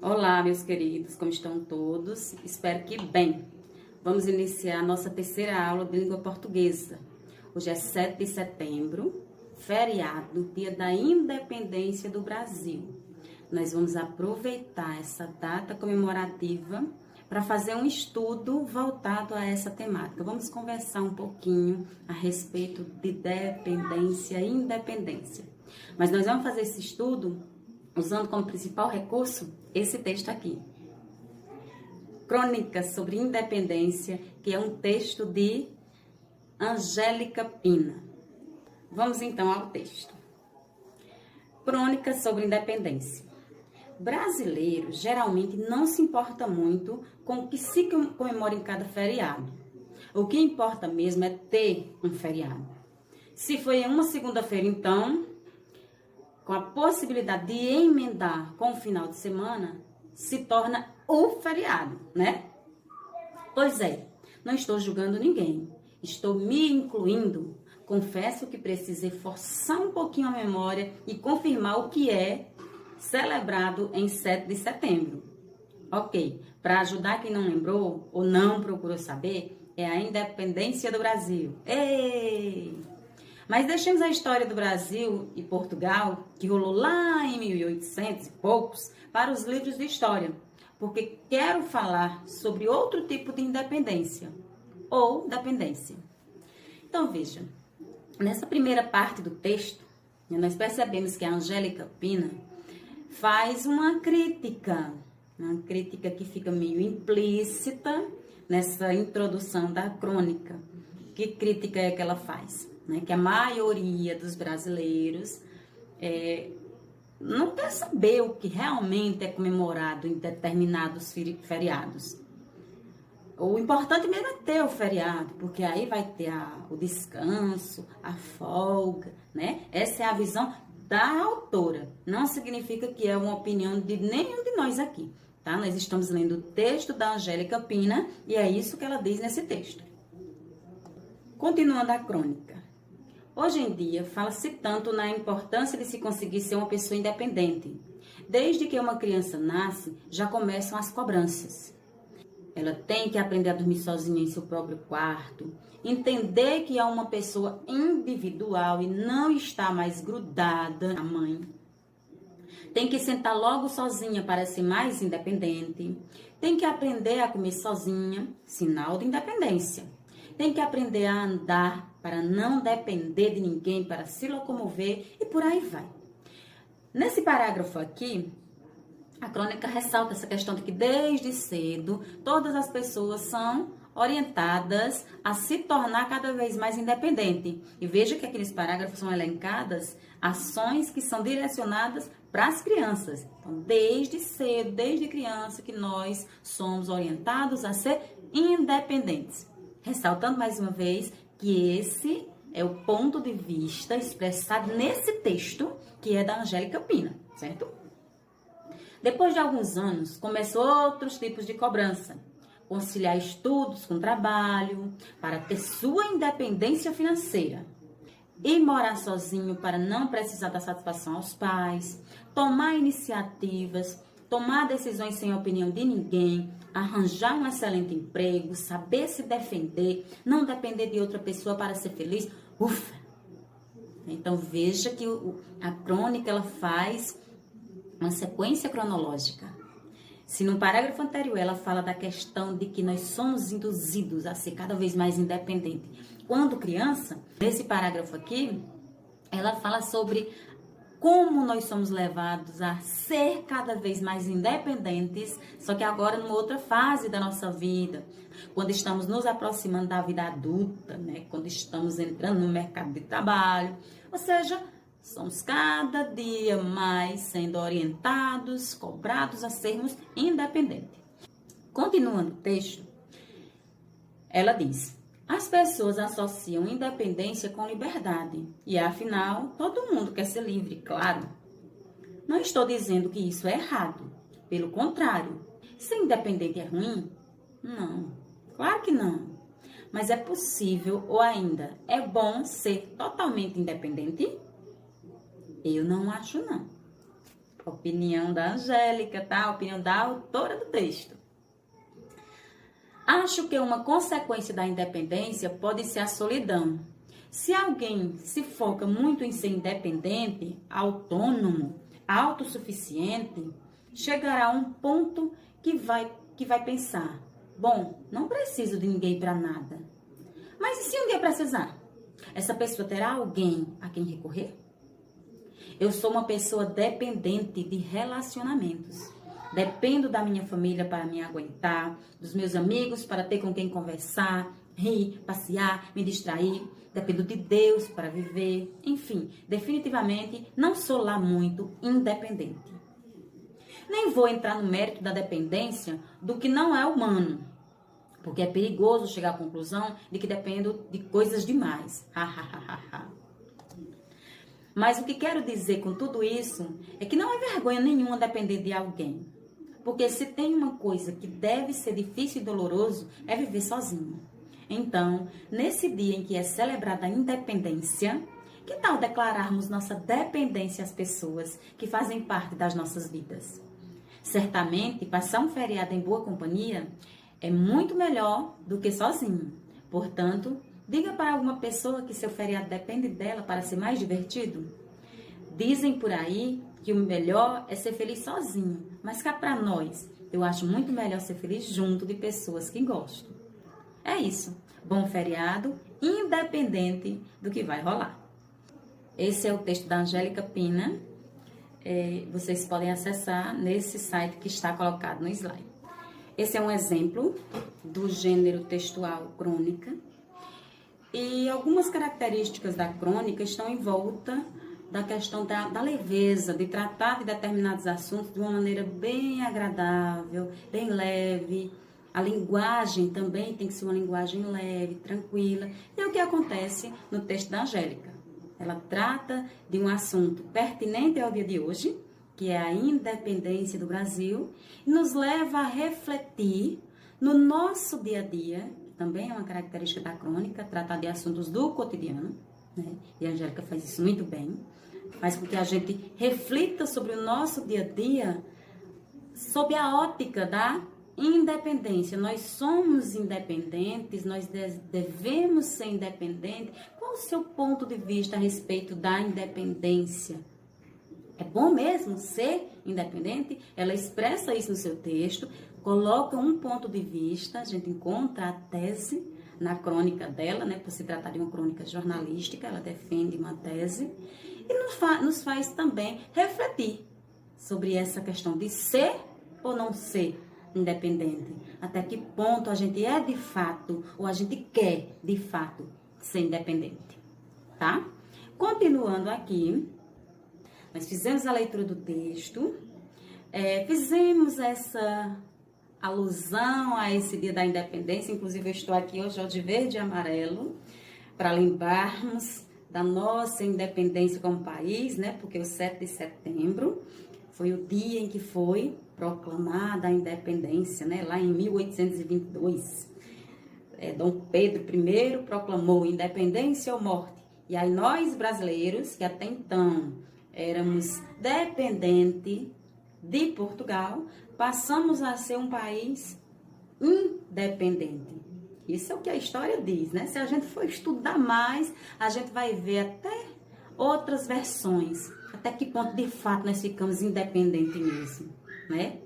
Olá, meus queridos, como estão todos? Espero que bem. Vamos iniciar a nossa terceira aula de língua portuguesa. Hoje é 7 de setembro, feriado, dia da independência do Brasil. Nós vamos aproveitar essa data comemorativa para fazer um estudo voltado a essa temática. Vamos conversar um pouquinho a respeito de dependência e independência. Mas nós vamos fazer esse estudo usando como principal recurso esse texto aqui. Crônica sobre Independência, que é um texto de Angélica Pina. Vamos então ao texto. Crônica sobre Independência. Brasileiro geralmente não se importa muito com o que se comemora em cada feriado. O que importa mesmo é ter um feriado. Se foi em uma segunda-feira, então, com a possibilidade de emendar com o final de semana, se torna o feriado, né? Pois é, não estou julgando ninguém, estou me incluindo. Confesso que precisei forçar um pouquinho a memória e confirmar o que é celebrado em 7 de setembro. Ok, para ajudar quem não lembrou ou não procurou saber, é a independência do Brasil. Ei! Mas deixemos a história do Brasil e Portugal, que rolou lá em 1800 e poucos, para os livros de história, porque quero falar sobre outro tipo de independência, ou dependência. Então, veja, nessa primeira parte do texto, nós percebemos que a Angélica Pina faz uma crítica que fica meio implícita nessa introdução da crônica. Que crítica é que ela faz? Que a maioria dos brasileiros não quer saber o que realmente é comemorado em determinados feriados. O importante mesmo é ter o feriado, porque aí vai ter o descanso, a folga, né? Essa é a visão da autora. Não significa que é uma opinião de nenhum de nós aqui, tá? Nós estamos lendo o texto da Angélica Pina e é isso que ela diz nesse texto. Continuando a crônica. Hoje em dia, fala-se tanto na importância de se conseguir ser uma pessoa independente. Desde que uma criança nasce, já começam as cobranças. Ela tem que aprender a dormir sozinha em seu próprio quarto, entender que é uma pessoa individual e não está mais grudada à mãe. Tem que sentar logo sozinha para ser mais independente. Tem que aprender a comer sozinha, sinal de independência. Tem que aprender a andar para não depender de ninguém para se locomover e por aí vai. Nesse parágrafo aqui, a crônica ressalta essa questão de que desde cedo todas as pessoas são orientadas a se tornar cada vez mais independente. E veja que aqueles parágrafos são elencadas ações que são direcionadas para as crianças. Então, desde cedo, desde criança, que nós somos orientados a ser independentes. Ressaltando mais uma vez que esse é o ponto de vista expressado nesse texto, que é da Angélica Pina, certo? Depois de alguns anos, começou outros tipos de cobrança. Conciliar estudos com trabalho, para ter sua independência financeira. Ir morar sozinho para não precisar dar satisfação aos pais. Tomar iniciativas, tomar decisões sem opinião de ninguém, arranjar um excelente emprego, saber se defender, não depender de outra pessoa para ser feliz. Ufa! Então veja que a crônica ela faz uma sequência cronológica. Se no parágrafo anterior ela fala da questão de que nós somos induzidos a ser cada vez mais independente quando criança, nesse parágrafo aqui, ela fala sobre como nós somos levados a ser cada vez mais independentes, só que agora numa outra fase da nossa vida, quando estamos nos aproximando da vida adulta, né? Quando estamos entrando no mercado de trabalho, ou seja, somos cada dia mais sendo orientados, cobrados a sermos independentes. Continuando o texto, ela diz: as pessoas associam independência com liberdade. E afinal, todo mundo quer ser livre, claro. Não estou dizendo que isso é errado. Pelo contrário, ser independente é ruim? Não, claro que não. Mas é possível ou ainda é bom ser totalmente independente? Eu não acho não. Opinião da Angélica, tá? Opinião da autora do texto. Acho que uma consequência da independência pode ser a solidão. Se alguém se foca muito em ser independente, autônomo, autossuficiente, chegará a um ponto que vai pensar: bom, não preciso de ninguém para nada. Mas e se um dia precisar? Essa pessoa terá alguém a quem recorrer? Eu sou uma pessoa dependente de relacionamentos. Dependo da minha família para me aguentar, dos meus amigos para ter com quem conversar, rir, passear, me distrair. Dependo de Deus para viver. Enfim, definitivamente não sou lá muito independente. Nem vou entrar no mérito da dependência do que não é humano, porque é perigoso chegar à conclusão de que dependo de coisas demais. Mas o que quero dizer com tudo isso é que não é vergonha nenhuma depender de alguém. Porque se tem uma coisa que deve ser difícil e doloroso, é viver sozinho. Então, nesse dia em que é celebrada a independência, que tal declararmos nossa dependência às pessoas que fazem parte das nossas vidas? Certamente, passar um feriado em boa companhia é muito melhor do que sozinho. Portanto, diga para alguma pessoa que seu feriado depende dela para ser mais divertido. Dizem por aí que o melhor é ser feliz sozinho, mas cá para nós, eu acho muito melhor ser feliz junto de pessoas que gostam. É isso. Bom feriado, independente do que vai rolar. Esse é o texto da Angélica Pina. Vocês podem acessar nesse site que está colocado no slide. Esse é um exemplo do gênero textual crônica. E algumas características da crônica estão em volta da questão da leveza, de tratar de determinados assuntos de uma maneira bem agradável, bem leve. A linguagem também tem que ser uma linguagem leve, tranquila. E é o que acontece no texto da Angélica. Ela trata de um assunto pertinente ao dia de hoje, que é a independência do Brasil, e nos leva a refletir no nosso dia a dia, que também é uma característica da crônica, tratar de assuntos do cotidiano, né? E a Angélica faz isso muito bem, faz com que a gente reflita sobre o nosso dia a dia sob a ótica da independência. Nós somos independentes, nós devemos ser independentes. Qual o seu ponto de vista a respeito da independência? É bom mesmo ser independente? Ela expressa isso no seu texto, coloca um ponto de vista, a gente encontra a tese na crônica dela, né? Por se tratar de uma crônica jornalística, ela defende uma tese e nos faz também refletir sobre essa questão de ser ou não ser independente. Até que ponto a gente é de fato, ou a gente quer de fato ser independente, tá? Continuando aqui, nós fizemos a leitura do texto, fizemos essa alusão a esse dia da independência, inclusive eu estou aqui hoje de verde e amarelo, para lembrarmos da nossa independência como país, né? Porque o 7 de setembro foi o dia em que foi proclamada a independência, né? Lá em 1822. Dom Pedro I proclamou independência ou morte. E aí nós brasileiros, que até então éramos dependentes de Portugal, passamos a ser um país independente. Isso é o que a história diz, né? Se a gente for estudar mais, a gente vai ver até outras versões. Até que ponto, de fato, nós ficamos independentes mesmo, né?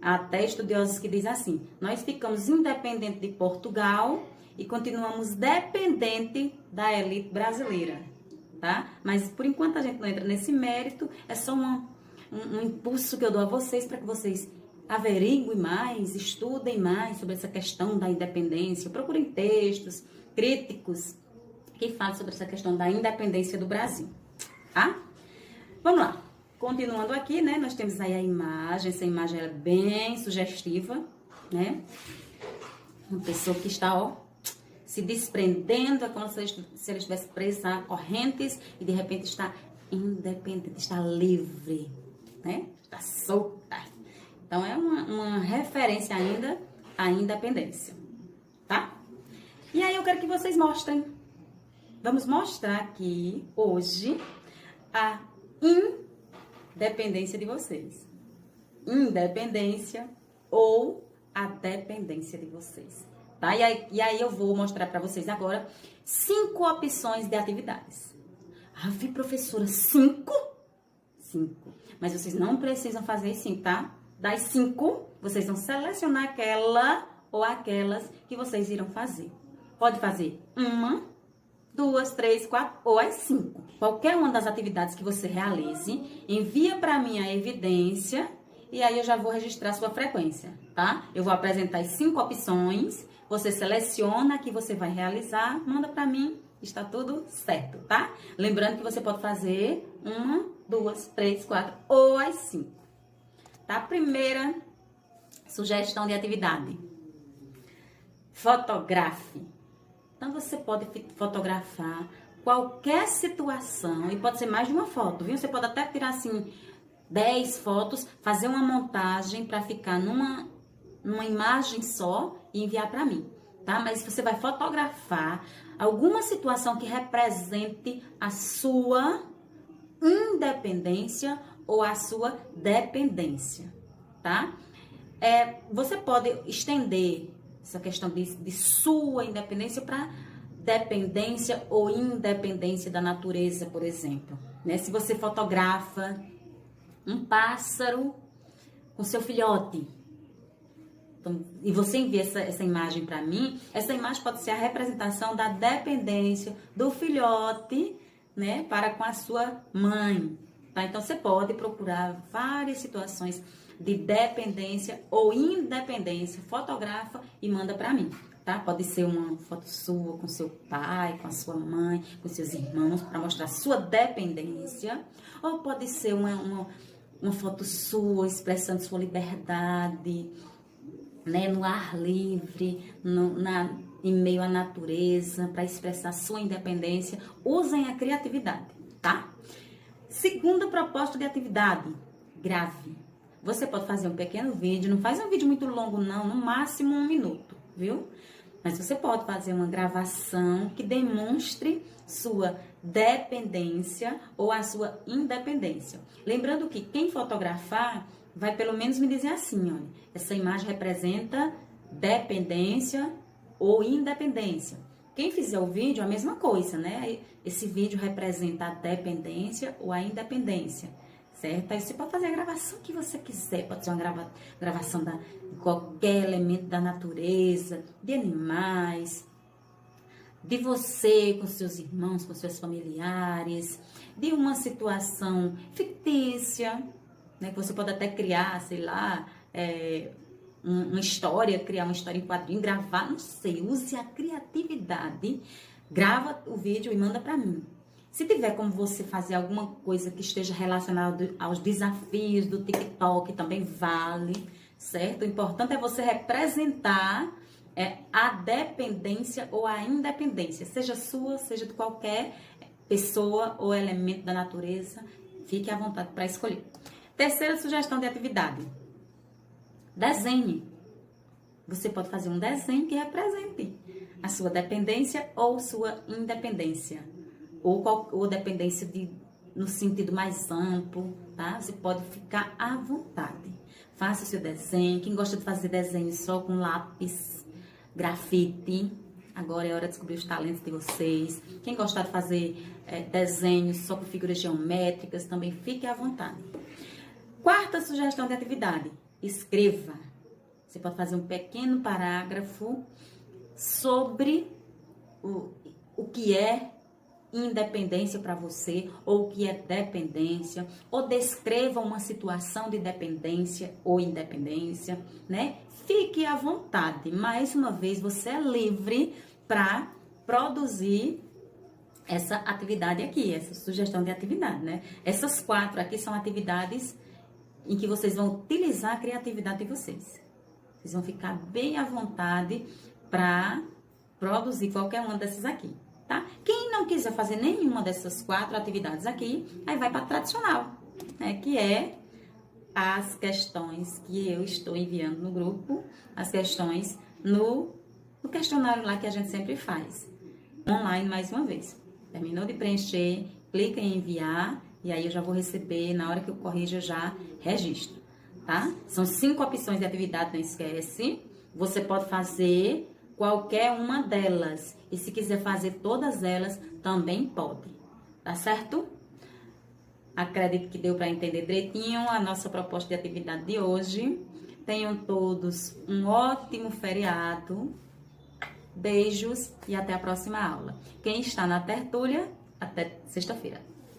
Até estudiosos que dizem assim: nós ficamos independentes de Portugal e continuamos dependentes da elite brasileira, tá? Mas, por enquanto, a gente não entra nesse mérito. É só um impulso que eu dou a vocês para que vocês averiguem mais, estudem mais sobre essa questão da independência. Procurem textos críticos que falem sobre essa questão da independência do Brasil, tá? Vamos lá. Continuando aqui, né, nós temos aí a imagem. Essa imagem é bem sugestiva, né? Uma pessoa que está, ó, se desprendendo, é como se ele estivesse preso a correntes e de repente está independente, está livre, né? Está solta. Então, é uma referência ainda à independência, tá? E aí eu quero que vocês mostrem. Vamos mostrar aqui, hoje, a dependência de vocês. Independência ou a dependência de vocês. Tá? E aí eu vou mostrar para vocês agora 5 opções de atividades. Ah, vi, professora, 5? 5. Mas vocês não precisam fazer 5, tá? Das 5, vocês vão selecionar aquela ou aquelas que vocês irão fazer. Pode fazer 1, 2, 3, 4 ou as 5. Qualquer uma das atividades que você realize, envia para mim a evidência e aí eu já vou registrar sua frequência, tá? Eu vou apresentar as 5 opções, você seleciona a que você vai realizar, manda para mim, está tudo certo, tá? Lembrando que você pode fazer 1, 2, 3, 4 ou as 5. Tá? Primeira sugestão de atividade. Fotografe. Então, você pode fotografar qualquer situação, e pode ser mais de uma foto, viu? Você pode até tirar, assim, 10 fotos, fazer uma montagem para ficar numa imagem só e enviar para mim, tá? Mas você vai fotografar alguma situação que represente a sua independência ou a sua dependência, tá? Você pode estender essa questão de sua independência para dependência ou independência da natureza, por exemplo, né? Se você fotografa um pássaro com seu filhote, então, e você envia essa imagem para mim, essa imagem pode ser a representação da dependência do filhote, né, para com a sua mãe, tá? Então, você pode procurar várias situações de dependência ou independência, fotografa e manda para mim, tá? Pode ser uma foto sua com seu pai, com a sua mãe, com seus irmãos, para mostrar sua dependência, ou pode ser uma foto sua expressando sua liberdade, né, no ar livre, em meio à natureza, para expressar sua independência. Usem a criatividade, tá? Segunda proposta de atividade, grave. Você pode fazer um pequeno vídeo, não faz um vídeo muito longo não, no máximo 1 minuto, viu? Mas você pode fazer uma gravação que demonstre sua dependência ou a sua independência. Lembrando que quem fotografar vai pelo menos me dizer assim, olha, essa imagem representa dependência ou independência. Quem fizer o vídeo, a mesma coisa, né? Esse vídeo representa a dependência ou a independência, certo? Aí você pode fazer a gravação que você quiser, pode ser uma gravação de qualquer elemento da natureza, de animais, de você com seus irmãos, com seus familiares, de uma situação fictícia, né, que você pode até criar, sei lá, uma história, criar uma história em quadrinho, gravar, não sei, use a criatividade, grava o vídeo e manda para mim. Se tiver como você fazer alguma coisa que esteja relacionada aos desafios do TikTok, também vale, certo? O importante é você representar a dependência ou a independência, seja sua, seja de qualquer pessoa ou elemento da natureza, fique à vontade para escolher. Terceira sugestão de atividade, desenhe. Você pode fazer um desenho que represente a sua dependência ou sua independência, ou dependência no sentido mais amplo, tá? Você pode ficar à vontade. Faça o seu desenho. Quem gosta de fazer desenho só com lápis, grafite, agora é hora de descobrir os talentos de vocês. Quem gostar de fazer desenhos só com figuras geométricas, também fique à vontade. Quarta sugestão de atividade, escreva. Você pode fazer um pequeno parágrafo sobre o que é independência para você, ou o que é dependência, ou descreva uma situação de dependência ou independência, né? Fique à vontade. Mais uma vez, você é livre para produzir essa atividade aqui, essa sugestão de atividade, né? Essas 4 aqui são atividades em que vocês vão utilizar a criatividade de vocês. Vocês vão ficar bem à vontade para produzir qualquer uma dessas aqui, tá? Quem não quiser fazer nenhuma dessas 4 atividades aqui, aí vai para a tradicional, né? Que é as questões que eu estou enviando no grupo, as questões no questionário lá que a gente sempre faz, online mais uma vez. Terminou de preencher, clica em enviar E aí eu já vou receber, na hora que eu corrijo, eu já registro, tá? São 5 opções de atividade, não esquece. Você pode fazer qualquer uma delas. E se quiser fazer todas elas, também pode. Tá certo? Acredito que deu para entender direitinho a nossa proposta de atividade de hoje. Tenham todos um ótimo feriado. Beijos e até a próxima aula. Quem está na tertúlia, até sexta-feira.